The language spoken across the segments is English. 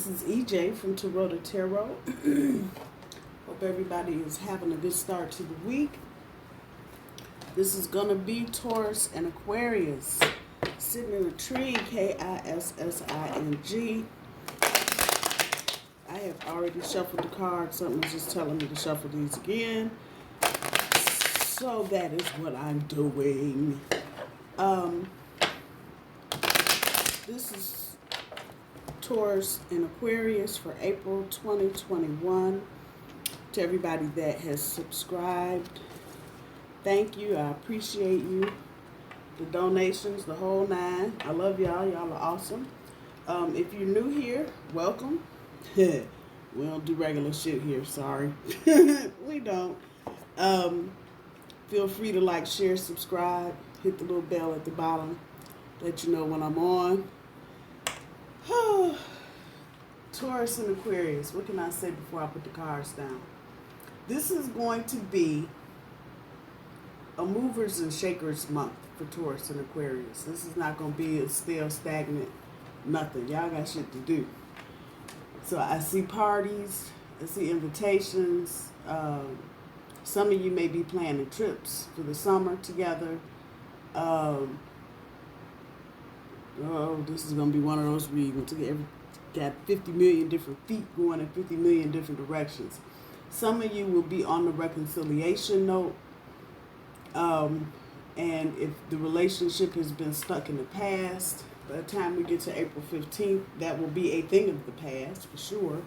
This is EJ from Taurota Tarot. Hope everybody is having a good start to the week. This is going to be Taurus and Aquarius. Sitting in a tree, Kissing. I have already shuffled the cards. Something's just telling me to shuffle these again. So that is what I'm doing. This is Taurus and Aquarius for April 2021. To everybody that has subscribed, thank you. I appreciate you. The donations, the whole nine. I love y'all. Y'all are awesome. If you're new here, welcome. We don't do regular shit here. Sorry. We don't. Feel free to like, share, subscribe. Hit the little bell at the bottom. Let you know when I'm on. Taurus and Aquarius. What can I say before I put the cards down? This is going to be a movers and shakers month for Taurus and Aquarius. This is not going to be a stale, stagnant, nothing. Y'all got shit to do. So I see parties. I see invitations. Some of you may be planning trips for the summer together. This is going to be one of those readings. Got 50 million different feet going in 50 million different directions. Some of you will be on the reconciliation note. And if the relationship has been stuck in the past, by the time we get to April 15th, that will be a thing of the past for sure.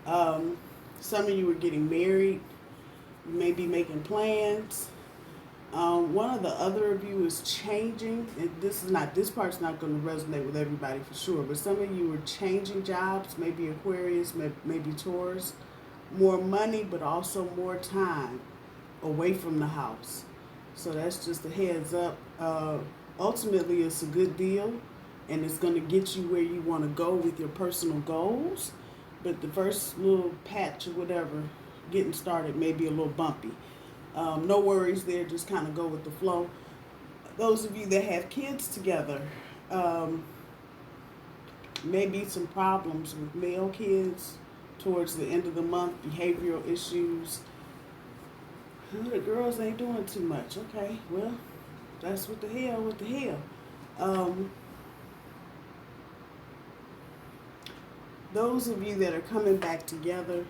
Some of you are getting married. You may be making plans. One of the other of you is changing. And this part's not going to resonate with everybody for sure, but some of you are changing jobs, maybe Aquarius, maybe Taurus. More money, but also more time away from the house. So that's just a heads up. Ultimately, it's a good deal, and it's going to get you where you want to go with your personal goals. But the first little patch or whatever, getting started may be a little bumpy. No worries there, just kind of go with the flow. Those of you that have kids together, maybe some problems with male kids towards the end of the month, behavioral issues. The girls ain't doing too much. Okay, well, that's what the hell. Those of you that are coming back together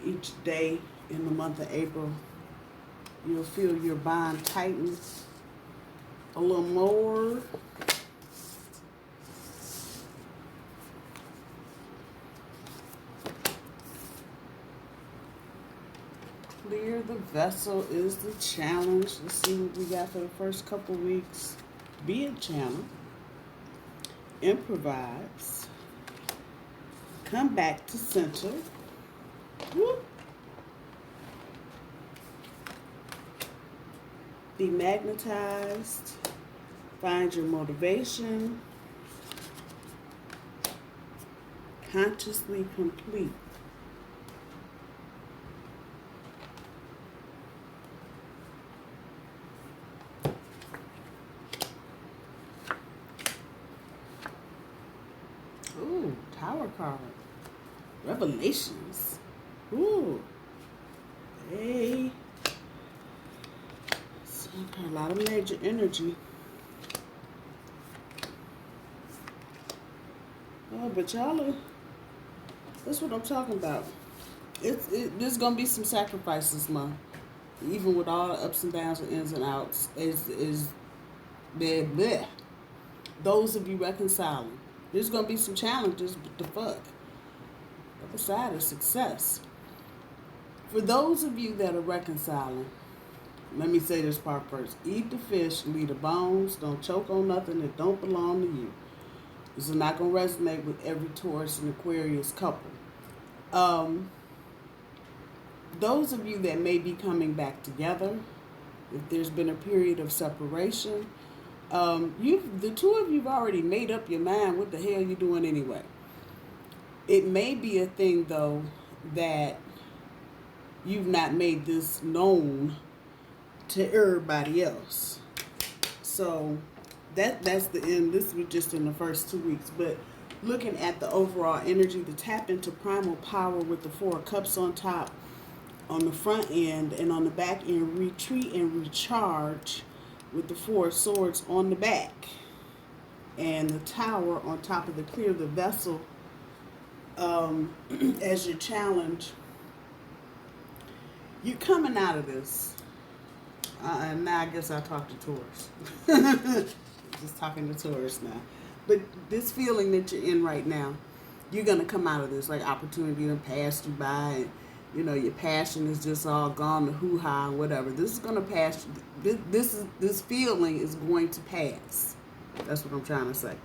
each day in the month of April, you'll feel your bond tighten a little more. Clear the vessel is the challenge. Let's see what we got for the first couple weeks. Be a channel. Improvise. Come back to center. Whoop. Be magnetized. Find your motivation. Consciously complete. Ooh, Tower card. Revelations. Ooh. Hey. A lot of major energy. Oh, but y'all are, that's what I'm talking about. There's going to be some sacrifices, month. Even with all the ups and downs and ins and outs. Is bleh. Those of you reconciling. There's going to be some challenges, but the fuck. The other side is success. For those of you that are reconciling, let me say this part first. Eat the fish, leave the bones. Don't choke on nothing that don't belong to you. This is not going to resonate with every Taurus and Aquarius couple. Those of you that may be coming back together, if there's been a period of separation, the two of you have already made up your mind what the hell you're doing anyway. It may be a thing, though, that you've not made this known to everybody else. So that's the end. This was just in the first 2 weeks, but looking at the overall energy, to tap into primal power with the Four of Cups on top on the front end, and on the back end, retreat and recharge with the Four of Swords on the back, and the Tower on top of the clear the vessel as your challenge. You're coming out of this. And now I guess I'll talk to Taurus. Just talking to Taurus now. But this feeling that you're in right now, you're going to come out of this. Like opportunity to pass you by. And, you know, your passion is just all gone, the hoo-ha and whatever. This is going to pass. This feeling is going to pass. That's what I'm trying to say.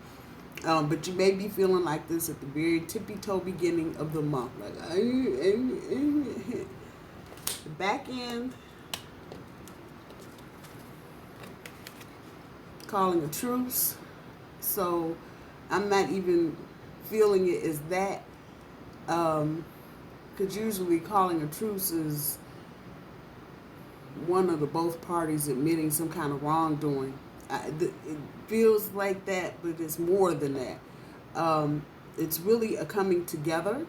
But you may be feeling like this at the very tippy-toe beginning of the month. Like, the back end, calling a truce. So I'm not even feeling it as that. Because usually calling a truce is one of the both parties admitting some kind of wrongdoing. It feels like that, but it's more than that. It's really a coming together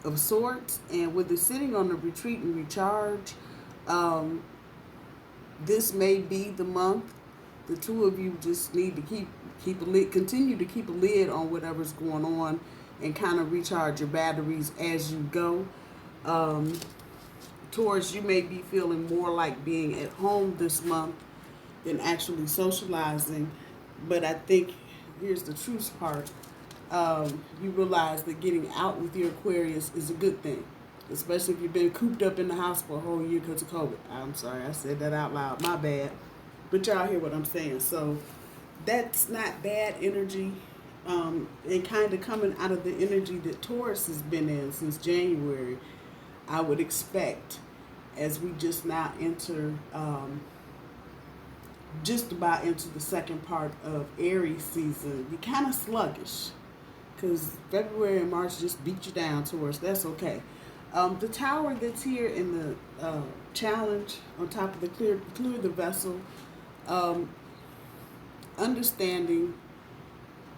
of sorts, and with it sitting on the retreat and recharge, this may be the month. The two of you just need to continue to keep a lid on whatever's going on, and kind of recharge your batteries as you go. Taurus, you may be feeling more like being at home this month than actually socializing, but I think here's the truth part. You realize that getting out with your Aquarius is a good thing, especially if you've been cooped up in the house for a whole year because of COVID. I'm sorry, I said that out loud, my bad, but y'all hear what I'm saying. So that's not bad energy, and kind of coming out of the energy that Taurus has been in since January. I would expect, as we just now enter just about into the second part of Aries season, you're kind of sluggish because February and March just beat you down, Taurus. That's okay. The Tower that's here in the challenge on top of the clear the vessel, understanding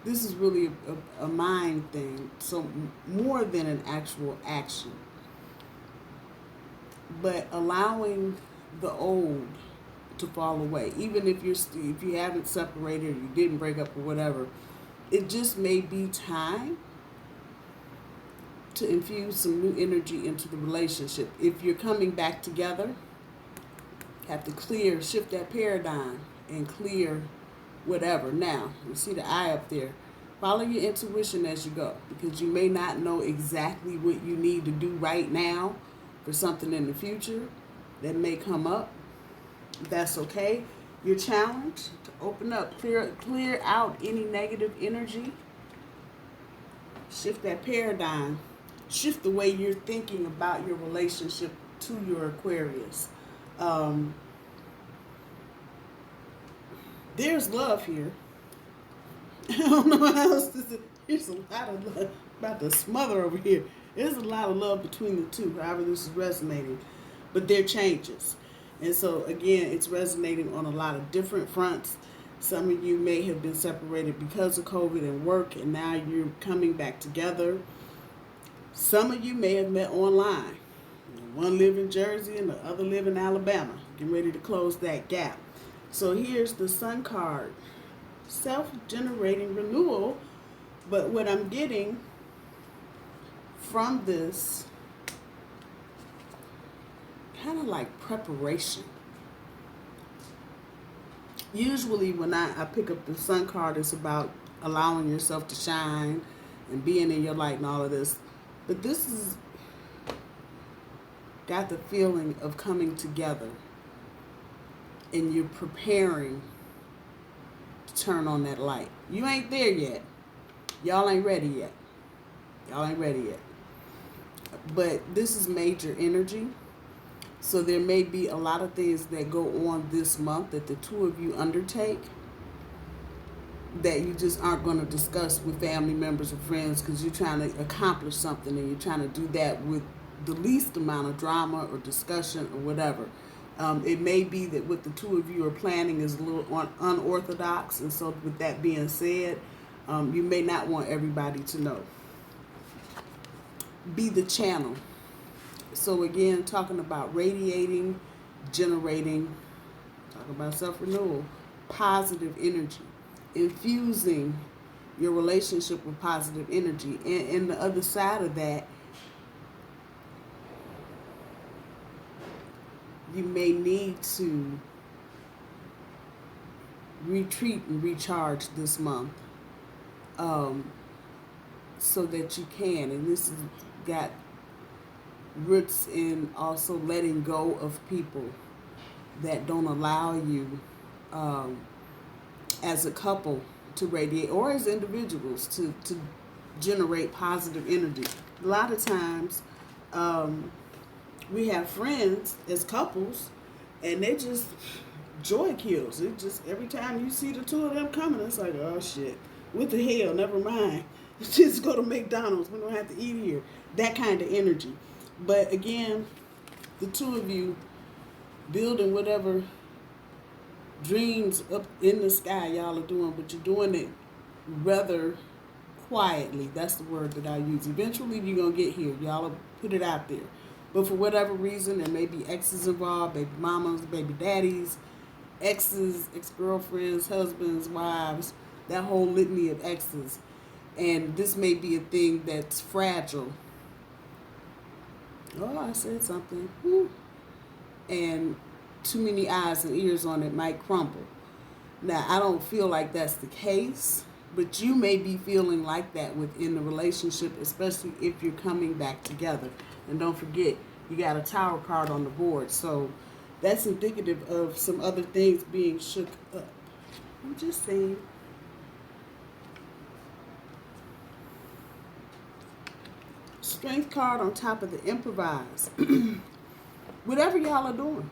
this is really a mind thing, so more than an actual action, but allowing the old to fall away, even if you haven't separated or you didn't break up or whatever. It just may be time to infuse some new energy into the relationship. If you're coming back together, have to shift that paradigm and clear whatever. Now, you see the eye up there. Follow your intuition as you go, because you may not know exactly what you need to do right now for something in the future that may come up. That's okay. You're challenged to open up, clear out any negative energy. Shift that paradigm. Shift the way you're thinking about your relationship to your Aquarius. There's love here. I don't know how else to say. There's a lot of love. About to smother over here. There's a lot of love between the two, however this is resonating. But there are changes. And so, again, it's resonating on a lot of different fronts. Some of you may have been separated because of COVID and work, and now you're coming back together. Some of you may have met online. One live in Jersey and the other live in Alabama. Getting ready to close that gap. So here's the Sun card. Self-generating renewal. But what I'm getting from this, kind of like preparation. Usually when I pick up the Sun card, it's about allowing yourself to shine and being in your light and all of this. But this is got the feeling of coming together, and you're preparing to turn on that light. You ain't there yet. Y'all ain't ready yet. Y'all ain't ready yet. But this is major energy. So there may be a lot of things that go on this month that the two of you undertake that you just aren't going to discuss with family members or friends, because you're trying to accomplish something and you're trying to do that with the least amount of drama or discussion or whatever. It may be that what the two of you are planning is a little unorthodox, and so with that being said, You may not want everybody to know. Be the channel. So again, talking about radiating, generating, talk about self-renewal, positive energy, infusing your relationship with positive energy. And the other side of that, you may need to retreat and recharge this month, so that you can. And this has got roots in also letting go of people that don't allow you, as a couple, to radiate, or as individuals to generate positive energy. A lot of times we have friends as couples, and they just, joy kills. It just, every time you see the two of them coming, it's like, oh shit, what the hell, never mind. Just go to McDonald's, we don't have to eat here. That kind of energy. But again, the two of you building whatever dreams up in the sky y'all are doing, but you're doing it rather quietly. That's the word that I use. Eventually you're going to get here. Y'all will put it out there. But for whatever reason, there may be exes involved, baby mamas, baby daddies, exes, ex-girlfriends, husbands, wives, that whole litany of exes. And this may be a thing that's fragile. Oh, I said something. Woo. And too many eyes and ears on it might crumble. Now, I don't feel like that's the case, but you may be feeling like that within the relationship, especially if you're coming back together. And don't forget, you got a Tower card on the board, so that's indicative of some other things being shook up. I'm just saying. Strength card on top of the improvise. Whatever y'all are doing.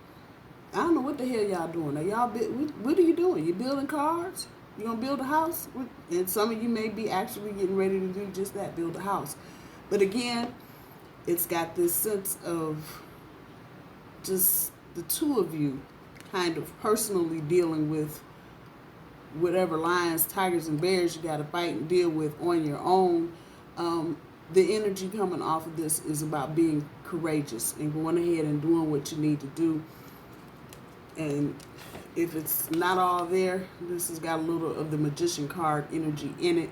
I don't know what the hell y'all doing. Now, y'all, what are you doing? You building cars? You gonna build a house? And some of you may be actually getting ready to do just that, build a house. But again, it's got this sense of just the two of you kind of personally dealing with whatever lions, tigers, and bears you got to fight and deal with on your own. The energy coming off of this is about being courageous and going ahead and doing what you need to do. And if it's not all there, this has got a little of the magician card energy in it.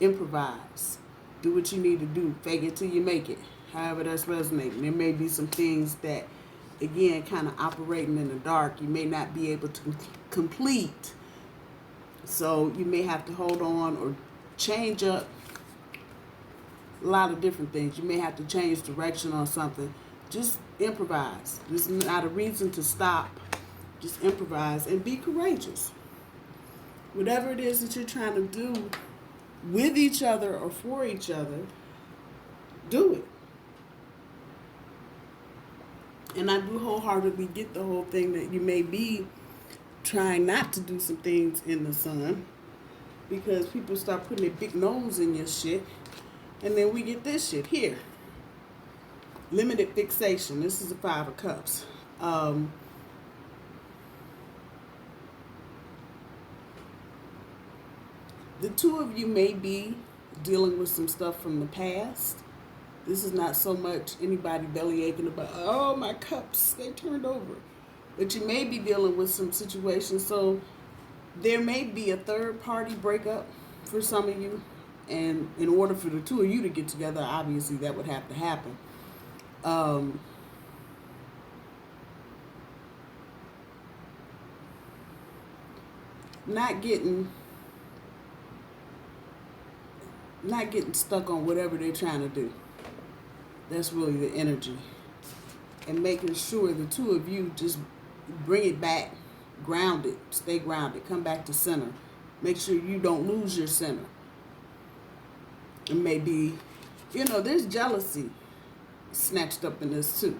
Improvise. Do what you need to do. Fake it till you make it. However that's resonating. There may be some things that, again, kind of operating in the dark, you may not be able to complete. So you may have to hold on or change up a lot of different things. You may have to change direction on something. Just improvise. This is not a reason to stop. Just improvise and be courageous. Whatever it is that you're trying to do with each other or for each other, do it. And I do wholeheartedly get the whole thing that you may be trying not to do some things in the sun because people start putting their big nose in your shit. And then we get this shit here. Limited fixation. This is the 5 of Cups. The two of you may be dealing with some stuff from the past. This is not so much anybody belly aching about, oh, my cups, they turned over. But you may be dealing with some situations. So there may be a third party breakup for some of you. And in order for the two of you to get together, obviously that would have to happen. Not getting stuck on whatever they're trying to do. That's really the energy. And making sure the two of you just bring it back, grounded, stay grounded, come back to center. Make sure you don't lose your center. And maybe, there's jealousy snatched up in this too.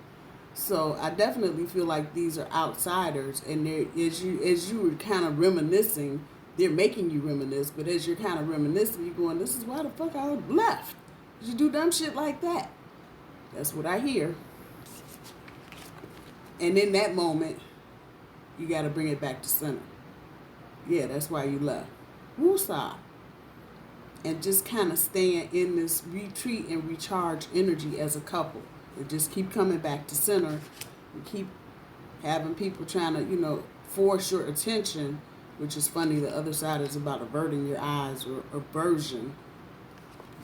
So I definitely feel like these are outsiders, and as you were kind of reminiscing, they're making you reminisce, but as you're kind of reminiscing, you're going, this is why the fuck I left. You do dumb shit like that. That's what I hear. And in that moment, you got to bring it back to center. Yeah, that's why you left. Woosah. and just kind of staying in this retreat and recharge energy as a couple. And just keep coming back to center and keep having people trying to, force your attention, which is funny. The other side is about averting your eyes or aversion.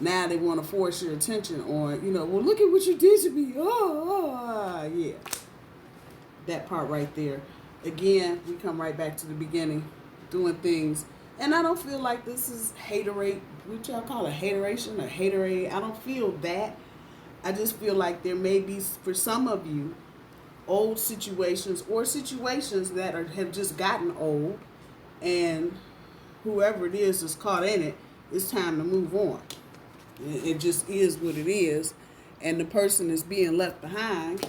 Now they want to force your attention on, well, look at what you did to me. Yeah. That part right there. Again, we come right back to the beginning, doing things. And I don't feel like this is haterade. What y'all call it? Hateration or haterade? I don't feel that. I just feel like there may be, for some of you, old situations or situations that have just gotten old, and whoever it is caught in it, it's time to move on. It just is what it is, and the person is being left behind,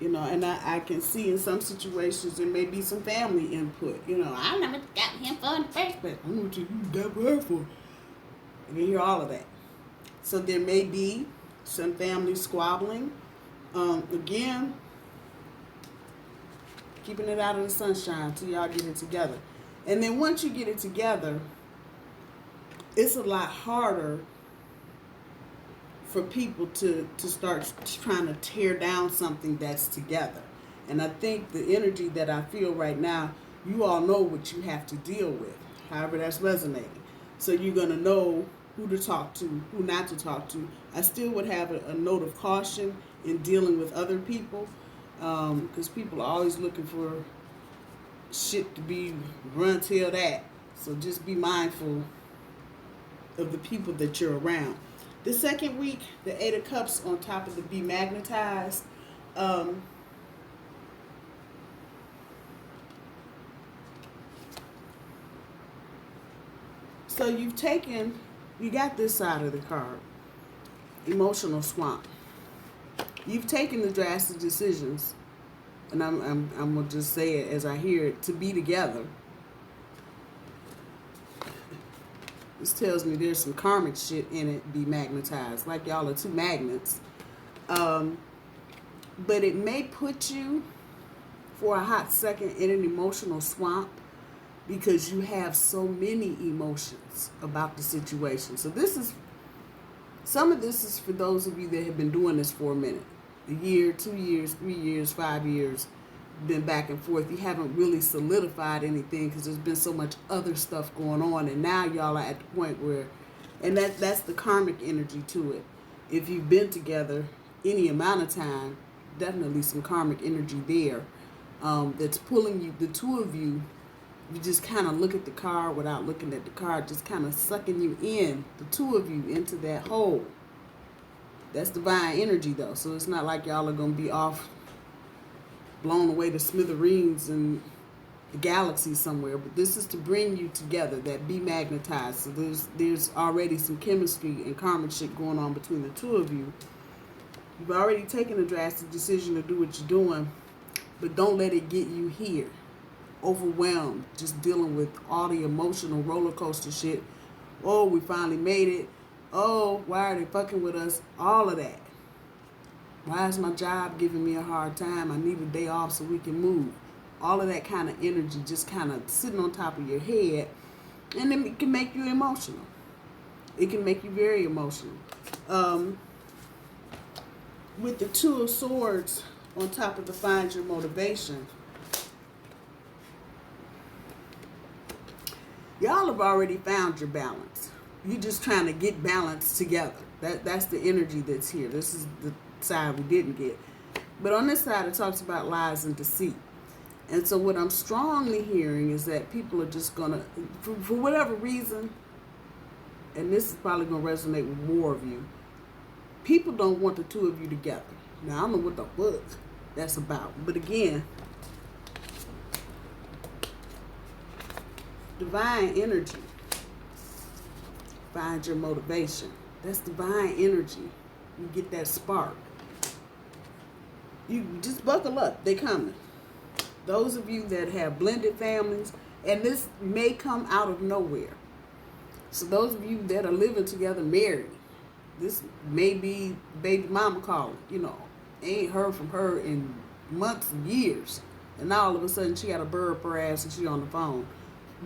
and I can see in some situations there may be some family input. I never got him for in the first place. I know what you got for her for. And you hear all of that. So there may be some family squabbling. Again, keeping it out of the sunshine till y'all get it together. And then once you get it together, it's a lot harder for people to start trying to tear down something that's together. And I think the energy that I feel right now, you all know what you have to deal with, however that's resonating. So you're going to know who to talk to, who not to talk to. I still would have a note of caution in dealing with other people, because people are always looking for shit to be run till that. So just be mindful of the people that you're around. The second week, the 8 of Cups on top of the Be Magnetized. So you got this side of the card, emotional swamp. You've taken the drastic decisions, and I'm gonna just say it as I hear it, to be together. This tells me there's some karmic shit in it, be magnetized, like y'all are two magnets. But it may put you for a hot second in an emotional swamp because you have so many emotions about the situation. So some of this is for those of you that have been doing this for a minute. A year, 2 years, 3 years, 5 years, been back and forth. You haven't really solidified anything because there's been so much other stuff going on, and now y'all are at the point where, and that's the karmic energy to it. If you've been together any amount of time, definitely some karmic energy there, that's pulling you, the two of you. You just kind of look at the card without looking at the card, just kind of sucking you in, the two of you, into that hole. That's divine energy, though, so it's not like y'all are going to be off, blown away to smithereens in the galaxy somewhere, but this is to bring you together, that be magnetized. So there's already some chemistry and karmic shit going on between the two of you. You've already taken a drastic decision to do what you're doing, but don't let it get you here. Overwhelmed, just dealing with all the emotional roller coaster shit. Oh, we finally made it. Oh, why are they fucking with us? All of that. Why is my job giving me a hard time? I need a day off so we can move. All of that kind of energy just kind of sitting on top of your head, and then it can make you emotional. It can make you very emotional. With the 2 of Swords on top of the Find Your Motivation, y'all have already found your balance. You're just trying to get balance together. That's the energy that's here. This is the side we didn't get. But on this side, it talks about lies and deceit. And so what I'm strongly hearing is that people are just going to, for whatever reason, and this is probably going to resonate with more of you, people don't want the two of you together. Now, I don't know what the fuck that's about. But again, divine energy. Find your motivation. That's divine energy. You get that spark. You just buckle up. They coming. Those of you that have blended families, and this may come out of nowhere. So those of you that are living together married, this may be baby mama calling. Ain't heard from her in months and years. And now all of a sudden she got a bird up her ass and she on the phone.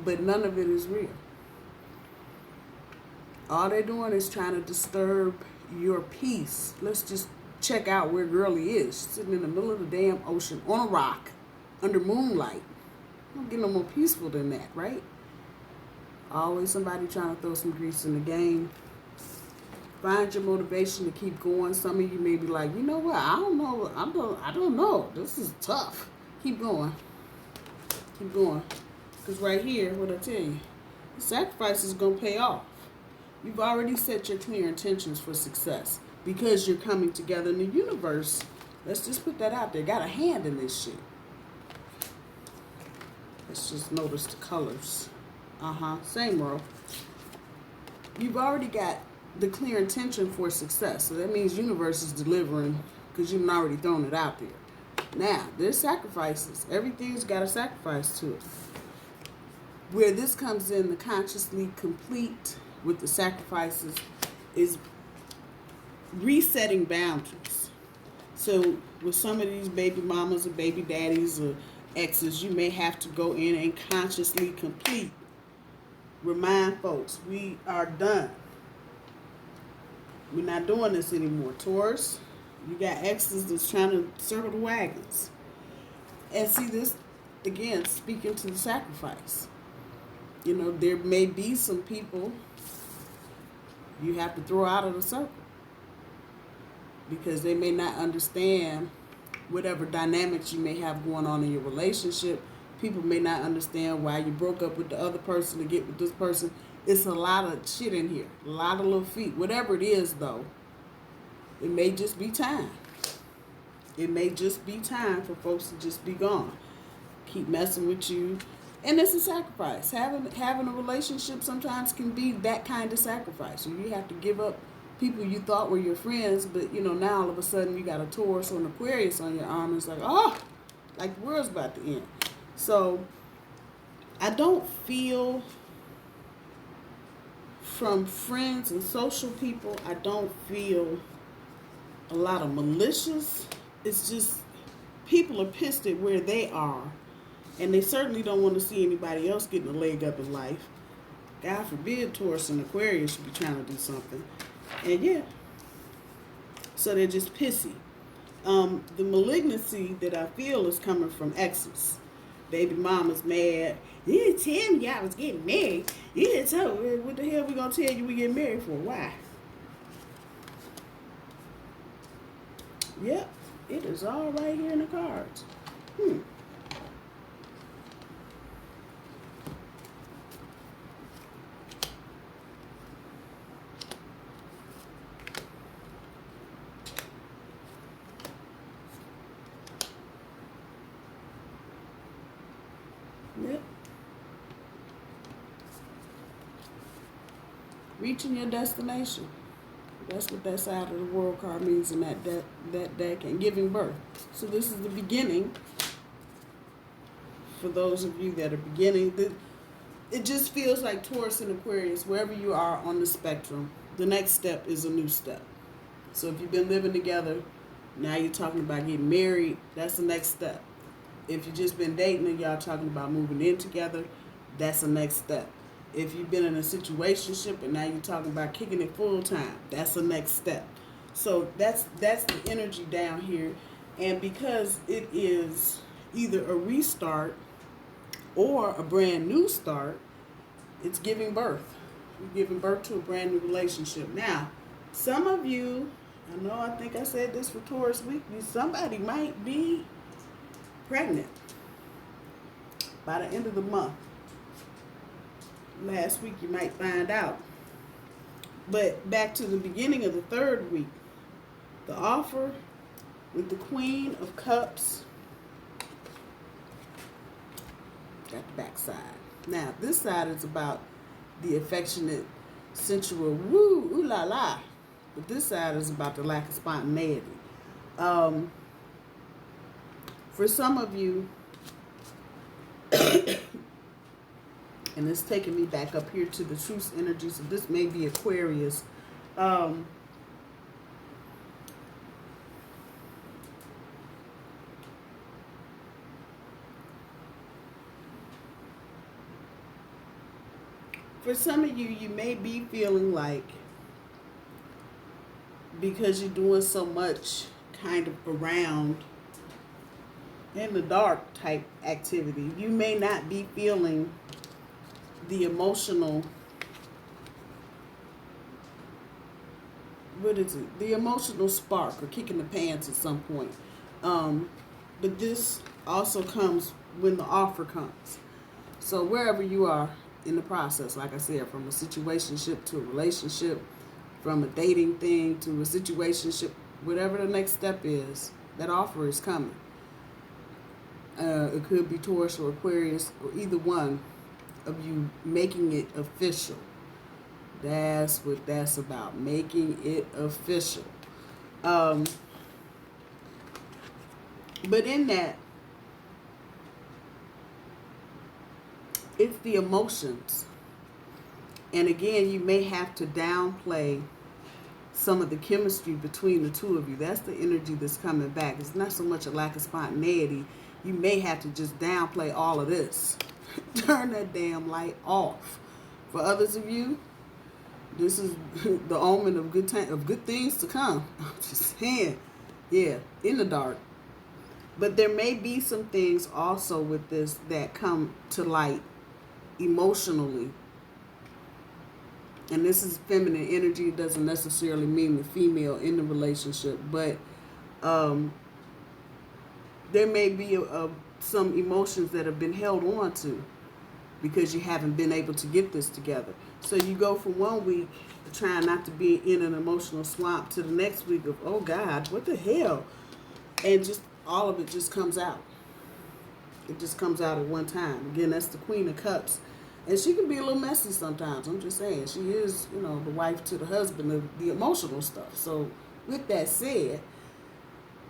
But none of it is real. All they're doing is trying to disturb your peace. Let's just check out where Girlie is. She's sitting in the middle of the damn ocean on a rock under moonlight. Don't get no more peaceful than that, right? Always somebody trying to throw some grease in the game. Find your motivation to keep going. Some of you may be like, you know what? I don't know. I don't know. This is tough. Keep going. Keep going. Because right here, what I tell you, the sacrifice is going to pay off. You've already set your clear intentions for success because you're coming together in the universe. Let's just put that out there. Got a hand in this shit. Let's just notice the colors. Same row. You've already got the clear intention for success. So that means universe is delivering because you've already thrown it out there. Now, there's sacrifices. Everything's got a sacrifice to it. Where this comes in, the consciously complete with the sacrifices is resetting boundaries. So with some of these baby mamas or baby daddies or exes, you may have to go in and consciously complete. Remind folks, we are done. We're not doing this anymore. Taurus, you got exes that's trying to circle the wagons. And see this, again, speaking to the sacrifice. You know, there may be some people you have to throw out of the circle because they may not understand whatever dynamics you may have going on in your relationship. People may not understand why you broke up with the other person to get with this person. It's a lot of shit in here. A lot of little feet. Whatever it is, though, it may just be time. It may just be time for folks to just be gone. Keep messing with you. And it's a sacrifice. Having a relationship sometimes can be that kind of sacrifice. So you have to give up people you thought were your friends, but, you know, now all of a sudden you got a Taurus or an Aquarius on your arm. It's like, oh, like the world's about to end. So I don't feel from friends and social people, I don't feel a lot of malicious. It's just people are pissed at where they are. And they certainly don't want to see anybody else getting a leg up in life. God forbid Taurus and Aquarius should be trying to do something. And yeah. So they're just pissy. The malignancy that I feel is coming from exes. Baby mama's mad. You didn't tell me I was getting married. You didn't tell me. What the hell we gonna tell you we get married for? Why? Yep. It is all right here in the cards. Yep. Reaching your destination. That's what that side of the world card means in that deck, and giving birth. So this is the beginning. For those of you that are beginning, it just feels like Taurus and Aquarius, wherever you are on the spectrum, the next step is a new step. So if you've been living together, now you're talking about getting married, that's the next step. If you've just been dating and y'all talking about moving in together, that's the next step. If you've been in a situationship and now you're talking about kicking it full time, that's the next step. So that's the energy down here. And because it is either a restart or a brand new start, it's giving birth. You're giving birth to a brand new relationship. Now, some of you, I think I said this for Taurus Weekly, somebody might be pregnant by the end of the month. Last week you might find out. But back to the beginning of the third week, the offer with the Queen of Cups. Got the back side. Now this side is about the affectionate, sensual, woo, ooh la la. But this side is about the lack of spontaneity. For some of you, and it's taking me back up here to the truth energy, so this may be Aquarius. For for some of you, you may be feeling like, because you're doing so much kind of around in the dark type activity, you may not be feeling the emotional, what is it? The emotional spark or kicking the pants at some point. But this also comes when the offer comes. So wherever you are in the process, like I said, from a situationship to a relationship, from a dating thing to a situationship, whatever the next step is, that offer is coming. It could be Taurus or Aquarius, or either one of you making it official. That's what that's about, making it official. But in that, it's the emotions. And again, you may have to downplay some of the chemistry between the two of you. That's the energy that's coming back. It's not so much a lack of spontaneity. You may have to just downplay all of this. Turn that damn light off. For others of you, this is the omen of good things to come. I'm just saying, yeah, in the dark. But there may be some things also with this that come to light emotionally. And this is feminine energy. It doesn't necessarily mean the female in the relationship, but there may be some emotions that have been held on to because you haven't been able to get this together. So you go from 1 week trying not to be in an emotional swamp to the next week of, oh God, what the hell? And just all of it just comes out. It just comes out at one time. Again, that's the Queen of Cups. And she can be a little messy sometimes. I'm just saying. She is, the wife to the husband of the emotional stuff. So with that said,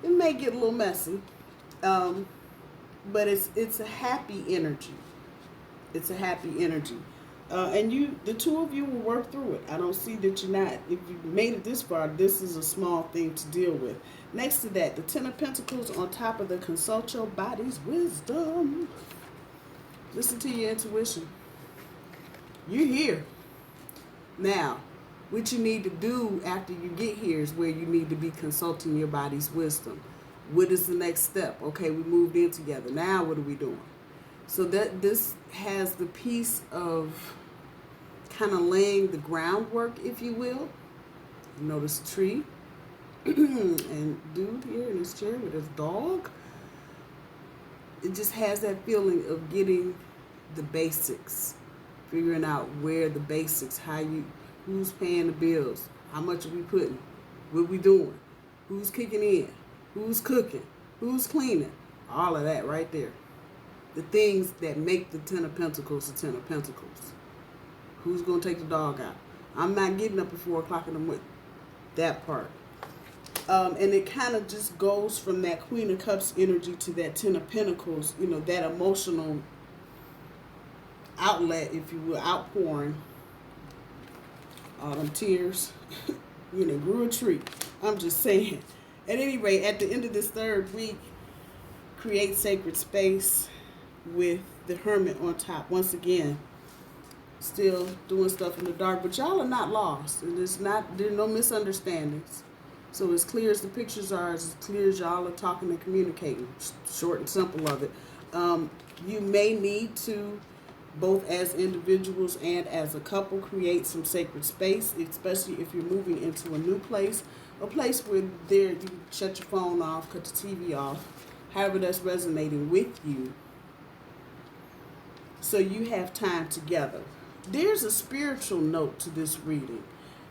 it may get a little messy. But it's a happy energy. It's a happy energy. And the two of you will work through it. I don't see that you're not. If you made it this far, this is a small thing to deal with. Next to that, the Ten of Pentacles on top of the consult your body's wisdom. Listen to your intuition. You're here. Now, what you need to do after you get here is where you need to be consulting your body's wisdom. What is the next step? Okay, we moved in together. Now what are we doing? So that this has the piece of kind of laying the groundwork, if you will. You notice a tree. And dude here in his chair with his dog. It just has that feeling of getting the basics. Figuring out where the basics, who's paying the bills, how much are we putting, what we doing, who's kicking in, who's cooking, who's cleaning, all of that right there. The things that make the Ten of Pentacles the Ten of Pentacles. Who's going to take the dog out? I'm not getting up at 4 o'clock in the morning. That part. And it kind of just goes from that Queen of Cups energy to that Ten of Pentacles, that emotional outlet, if you will, outpouring. All them tears, grew a tree. I'm just saying. At any rate, at the end of this 3rd week, create sacred space with the Hermit on top. Once again, still doing stuff in the dark, but y'all are not lost. And there's no misunderstandings. So as clear as the pictures are, as clear as y'all are talking and communicating, short and simple of it. You may need to, both as individuals and as a couple, create some sacred space, especially if you're moving into a new place, a place where you can shut your phone off, cut the TV off, however that's resonating with you, so you have time together. There's a spiritual note to this reading.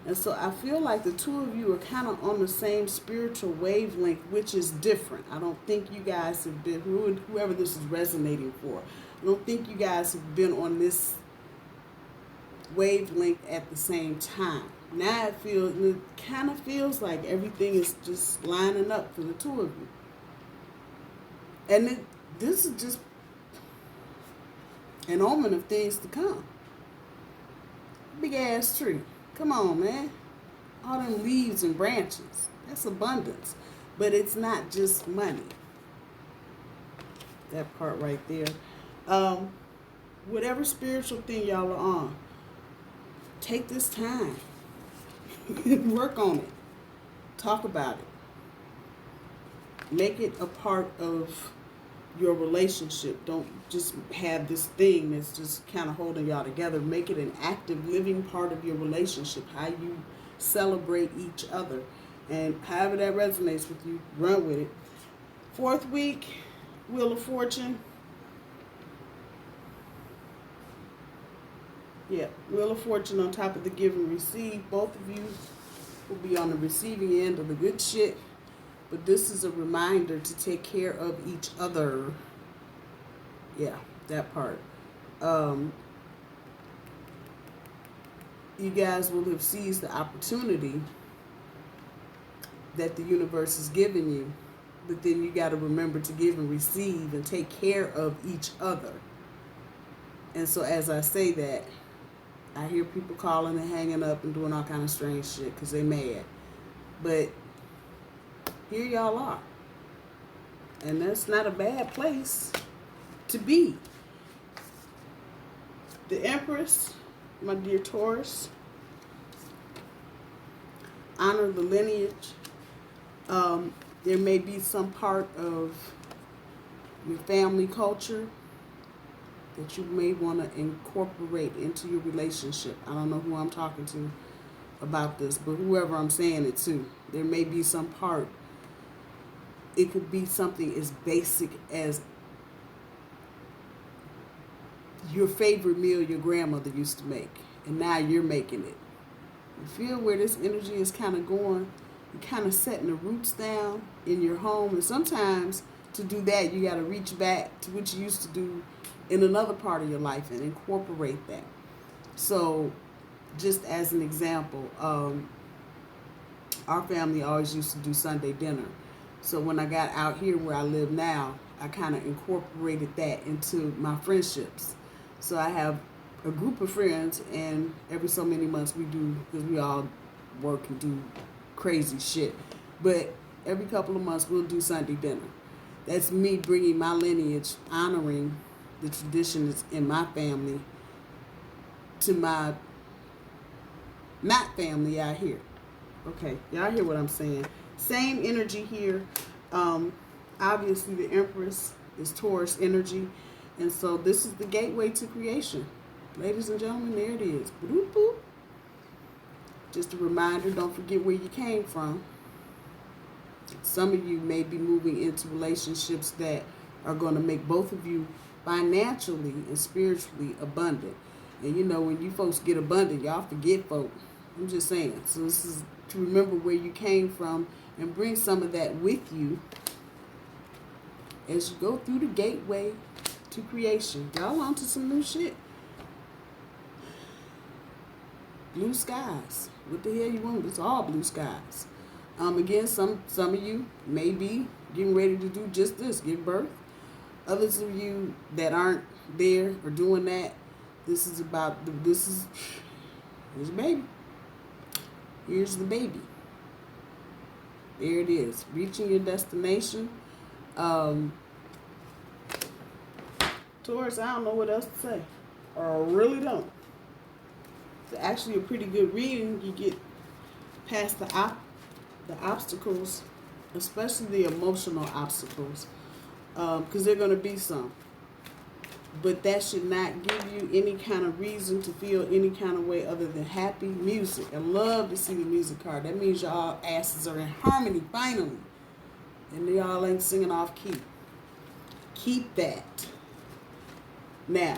And so I feel like the two of you are kind of on the same spiritual wavelength, which is different. I don't think you guys have been, whoever this is resonating for, I don't think you guys have been on this wavelength at the same time. Now it kind of feels like everything is just lining up for the two of you. And this is just an omen of things to come. Big ass tree. Come on, man. All them leaves and branches. That's abundance. But it's not just money. That part right there. Whatever spiritual thing y'all are on, take this time. Work on it. Talk about it. Make it a part of your relationship. Don't just have this thing that's just kind of holding y'all together. Make it an active, living part of your relationship. How you celebrate each other. And however that resonates with you, run with it. 4th week, Wheel of Fortune. Yeah, Wheel of Fortune on top of the give and receive. Both of you will be on the receiving end of the good shit. But this is a reminder to take care of each other. Yeah, that part. You guys will have seized the opportunity that the universe is giving you. But then you got to remember to give and receive and take care of each other. And so as I say that, I hear people calling and hanging up and doing all kind of strange shit because they mad. But here y'all are. And that's not a bad place to be. The Empress, my dear Taurus, honor the lineage. There may be some part of your family culture that you may want to incorporate into your relationship. I don't know who I'm talking to about this, but whoever I'm saying it to, there may be some part. It could be something as basic as your favorite meal your grandmother used to make, and now you're making it. You feel where this energy is kind of going? You're kind of setting the roots down in your home, and sometimes to do that, you got to reach back to what you used to do in another part of your life and incorporate that. So, just as an example, our family always used to do Sunday dinner. So when I got out here where I live now, I kind of incorporated that into my friendships. So I have a group of friends, and every so many months we do, because we all work and do crazy shit. But every couple of months we'll do Sunday dinner. That's me bringing my lineage, honoring the traditions in my family to my not family out here. Okay, y'all hear what I'm saying? Same energy here. Obviously, the Empress is Taurus energy. And so this is the gateway to creation. Ladies and gentlemen, there it is. Boop, boop. Just a reminder, don't forget where you came from. Some of you may be moving into relationships that are going to make both of you financially and spiritually abundant. And you know, when you folks get abundant, y'all forget folk. I'm just saying. So this is to remember where you came from and bring some of that with you as you go through the gateway to creation. Y'all onto some new shit. Blue skies. What the hell you want? It's all blue skies. Again, some of you may be getting ready to do just this, give birth. Others of you that aren't there or doing that, this is about here's the baby. Here's the baby. There it is. Reaching your destination. Taurus, I don't know what else to say. Or I really don't. It's actually a pretty good reading. You get past the obstacles, especially the emotional obstacles, because there are going to be some. But that should not give you any kind of reason to feel any kind of way other than happy music. I love to see the music card. That means y'all asses are in harmony finally. And y'all ain't singing off key. Keep that. Now,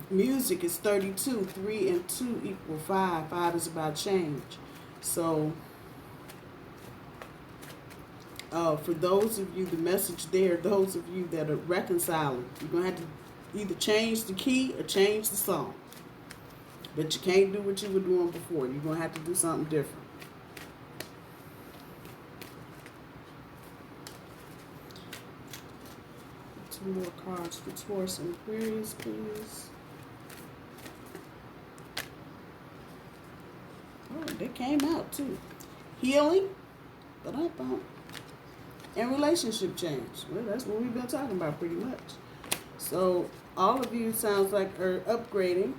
music is 32. 3 and 2 equal 5. 5 is about change. So, for those of you, the message there, those of you that are reconciling, you're going to have to either change the key or change the song. But you can't do what you were doing before. You're going to have to do something different. Two more cards for Taurus and Aquarius, please. Oh, they came out too. Healing, and relationship change. Well, that's what we've been talking about pretty much. So all of you sounds like are upgrading.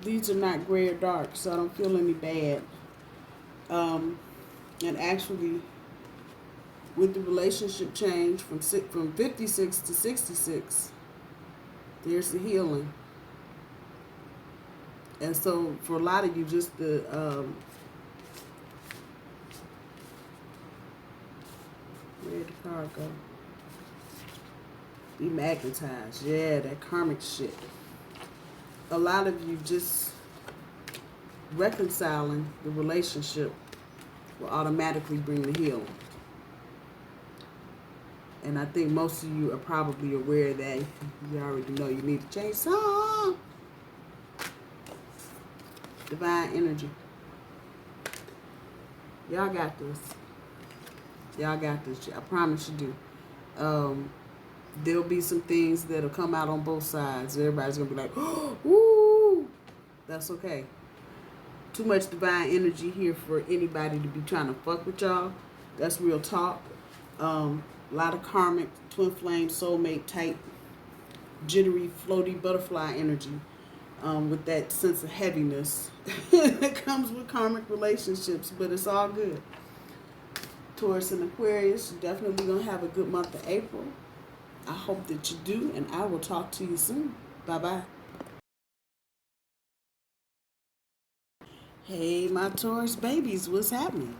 These are not gray or dark, so I don't feel any bad. And actually, with the relationship change from 56 to 66, there's the healing. And so for a lot of you, just the where'd the card go? Demagnetized. Yeah, that karmic shit. A lot of you just reconciling the relationship will automatically bring the healing. And I think most of you are probably aware that you already know you need to change some. Divine energy. Y'all got this. Y'all got this. I promise you do. There'll be some things that'll come out on both sides. Everybody's going to be like, oh, ooh. That's okay. Too much divine energy here for anybody to be trying to fuck with y'all. That's real talk. A lot of karmic, twin flame, soulmate type, jittery, floaty, butterfly energy. With that sense of heaviness that comes with karmic relationships, but it's all good. Taurus and Aquarius, you're definitely going to have a good month of April. I hope that you do, and I will talk to you soon. Bye-bye. Hey, my Taurus babies, what's happening?